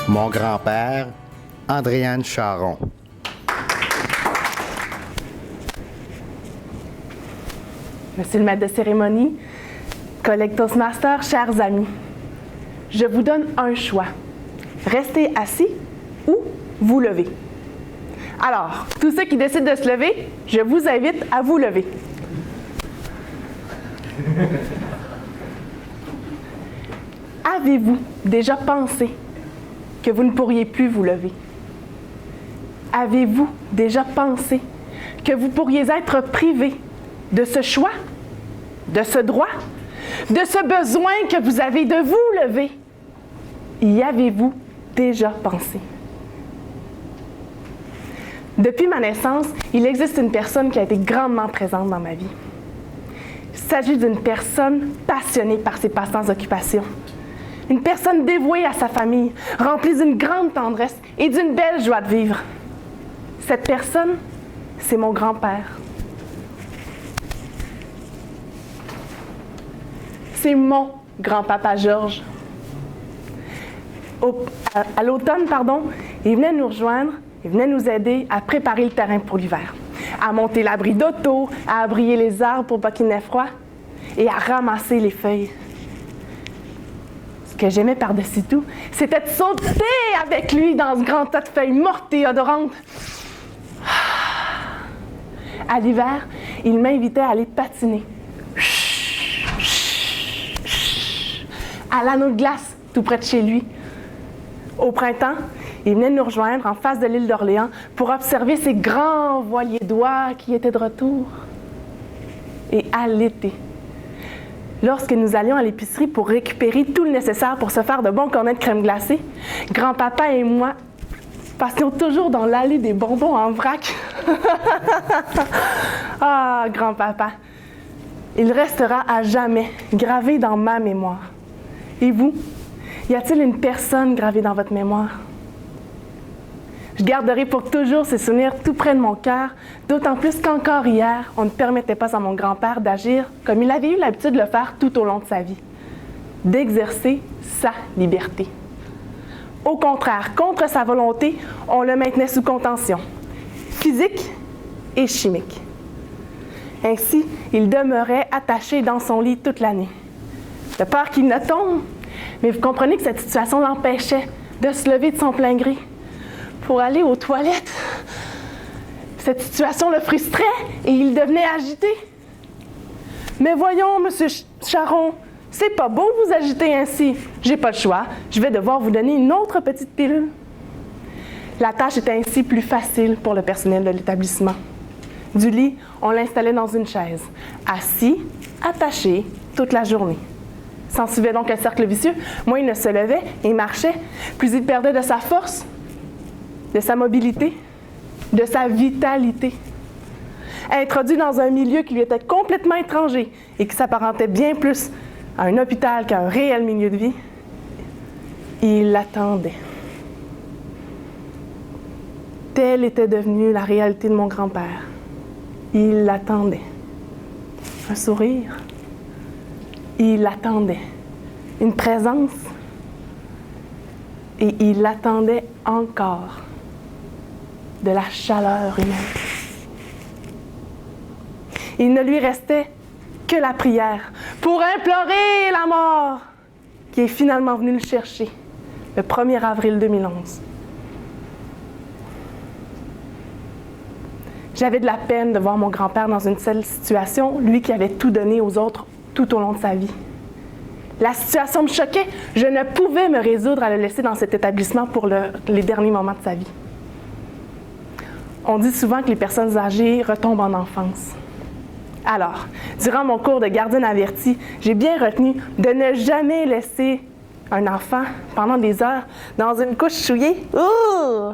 Mon grand-père, Andréane Charon. Monsieur le maître de cérémonie, collègues Toastmasters, chers amis, je vous donne un choix. Rester assis ou vous lever. Alors, tous ceux qui décident de se lever, je vous invite à vous lever. Avez-vous déjà pensé que vous ne pourriez plus vous lever? Avez-vous déjà pensé que vous pourriez être privé de ce choix, de ce droit, de ce besoin que vous avez de vous lever? Y avez-vous déjà pensé? Depuis ma naissance, il existe une personne qui a été grandement présente dans ma vie. Il s'agit d'une personne passionnée par ses passe-temps occupations. Une personne dévouée à sa famille, remplie d'une grande tendresse et d'une belle joie de vivre. Cette personne, c'est mon grand-père. C'est mon grand-papa Georges. À l'automne, il venait nous rejoindre, il venait nous aider à préparer le terrain pour l'hiver, à monter l'abri d'auto, à abrier les arbres pour pas qu'il n'ait froid et à ramasser les feuilles. Ce que j'aimais par-dessus tout, c'était de sauter avec lui dans ce grand tas de feuilles mortes et odorantes. À l'hiver, il m'invitait à aller patiner. À l'anneau de glace, tout près de chez lui. Au printemps, il venait nous rejoindre en face de l'île d'Orléans pour observer ces grands voiliers d'oies qui étaient de retour. Et à l'été, lorsque nous allions à l'épicerie pour récupérer tout le nécessaire pour se faire de bons cornets de crème glacée, grand-papa et moi passions toujours dans l'allée des bonbons en vrac. Ah, grand-papa, il restera à jamais gravé dans ma mémoire. Et vous, y a-t-il une personne gravée dans votre mémoire? Je garderai pour toujours ces souvenirs tout près de mon cœur, d'autant plus qu'encore hier, on ne permettait pas à mon grand-père d'agir comme il avait eu l'habitude de le faire tout au long de sa vie, d'exercer sa liberté. Au contraire, contre sa volonté, on le maintenait sous contention, physique et chimique. Ainsi, il demeurait attaché dans son lit toute l'année, de peur qu'il ne tombe. Mais vous comprenez que cette situation l'empêchait de se lever de son plein gré pour aller aux toilettes. Cette situation le frustrait et il devenait agité. Mais voyons, Monsieur Charon, c'est pas beau de vous agiter ainsi. J'ai pas le choix, je vais devoir vous donner une autre petite pilule. La tâche était ainsi plus facile pour le personnel de l'établissement. Du lit, on l'installait dans une chaise, assis, attaché, toute la journée. S'en suivait donc un cercle vicieux. Moins il ne se levait et marchait, plus il perdait de sa force, de sa mobilité, de sa vitalité. Introduit dans un milieu qui lui était complètement étranger et qui s'apparentait bien plus à un hôpital qu'à un réel milieu de vie, il l'attendait. Telle était devenue la réalité de mon grand-père. Il l'attendait. Un sourire. Il l'attendait. Une présence. Et il l'attendait encore. De la chaleur humaine. Il ne lui restait que la prière pour implorer la mort qui est finalement venue le chercher le 1er avril 2011. J'avais de la peine de voir mon grand-père dans une telle situation, lui qui avait tout donné aux autres tout au long de sa vie. La situation me choquait. Je ne pouvais me résoudre à le laisser dans cet établissement pour les derniers moments de sa vie. On dit souvent que les personnes âgées retombent en enfance. Alors, durant mon cours de gardienne avertie, j'ai bien retenu de ne jamais laisser un enfant pendant des heures dans une couche souillée. Ouh!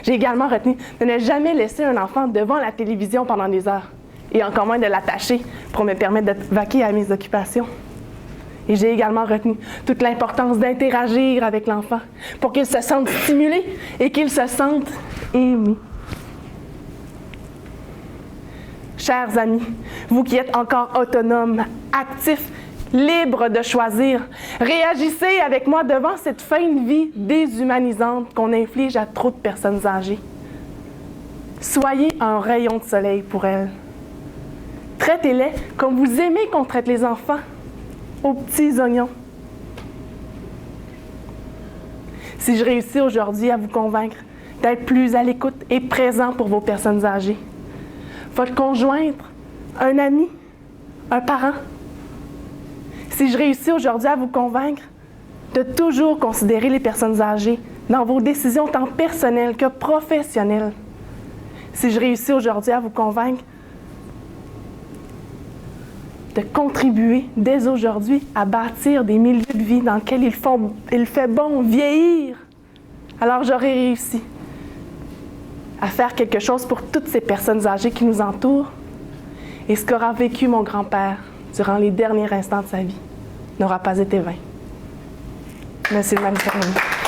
J'ai également retenu de ne jamais laisser un enfant devant la télévision pendant des heures, et encore moins de l'attacher pour me permettre de vaquer à mes occupations. Et j'ai également retenu toute l'importance d'interagir avec l'enfant pour qu'il se sente stimulé et qu'il se sente aimé. Chers amis, vous qui êtes encore autonomes, actifs libre de choisir. Réagissez avec moi devant cette fin de vie déshumanisante qu'on inflige à trop de personnes âgées. Soyez un rayon de soleil pour elles. Traitez-les comme vous aimez qu'on traite les enfants, aux petits oignons. Si je réussis aujourd'hui à vous convaincre d'être plus à l'écoute et présent pour vos personnes âgées, votre conjointe, un ami, un parent, si je réussis aujourd'hui à vous convaincre de toujours considérer les personnes âgées dans vos décisions tant personnelles que professionnelles, si je réussis aujourd'hui à vous convaincre de contribuer dès aujourd'hui à bâtir des milieux de vie dans lesquels il fait bon vieillir, alors j'aurai réussi à faire quelque chose pour toutes ces personnes âgées qui nous entourent. Et ce qu'aura vécu mon grand-père durant les derniers instants de sa vie n'aura pas été vain. Merci de m'avoir.